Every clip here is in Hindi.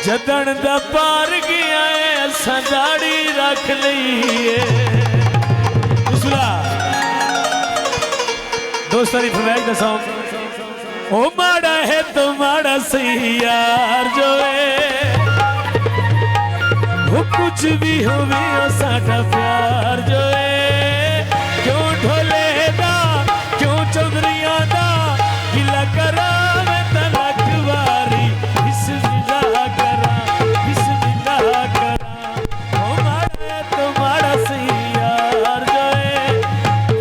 जदन दा पार गया है असा दाड़ी रख लीए। दोस्त तारीफ फरमाइश दा सॉन्ग ओ माड़ा है तो माड़ा सही यार जो है वो कुछ भी होवे ओ साडा प्यार जो है क्यों ढोले दा क्यों चौधरिया दा गिला करा मैं तलक वारी बिस्मिल्लाह करा ओ माड़ा है तो माड़ा सही यार जो है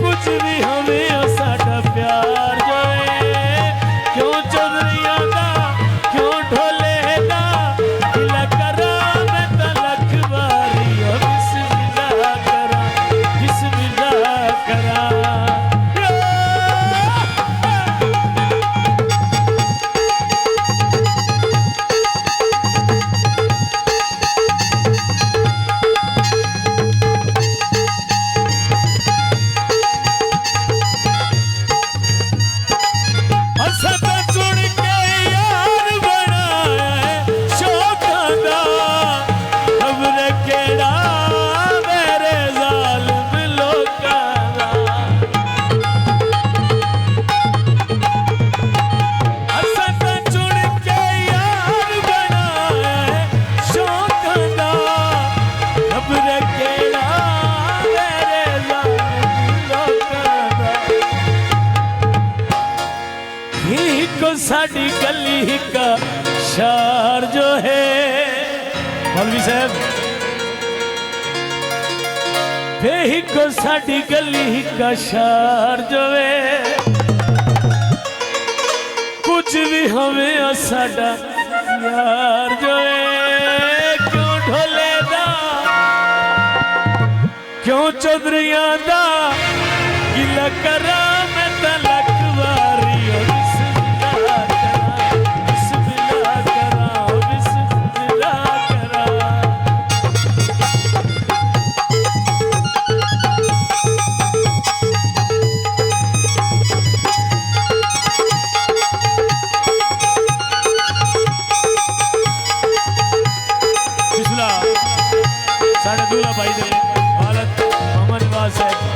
कुछ भी होवे ओ साडा प्यार जो है क्यों चौधरिया दा क्यों ढोले दा गिला करा मैं तलक वारी ओ बिस्मिल्लाह करा साडी गली का शार जो है मौलवी साहब बेही को साडी गली का शार जो है कुछ भी हमें साडा यार जो है क्यों ढोले दा क्यों चौधरिया दा गिला करा मैं तलक वारी साढ़े दूल्हा भाई दे हालत मोहम्मद नवाज साहब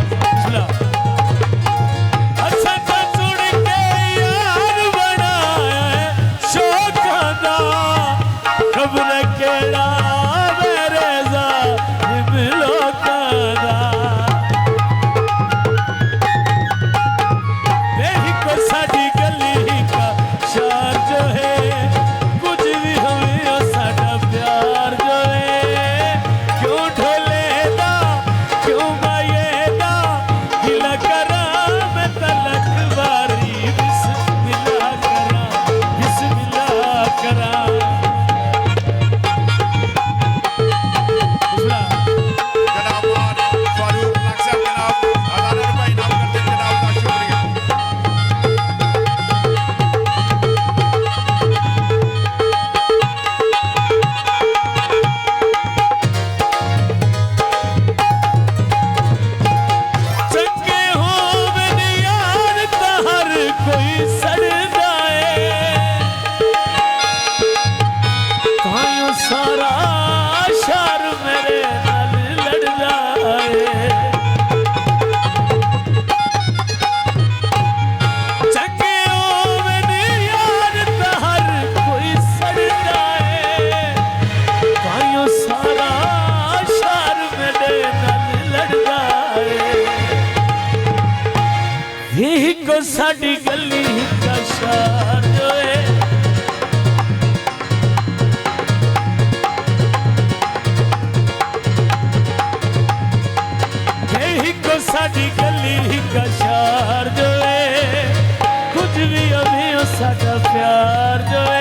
को साडी गली का शार जो है यही को साडी गली का शार जो है कुछ भी अभी साडा प्यार जो है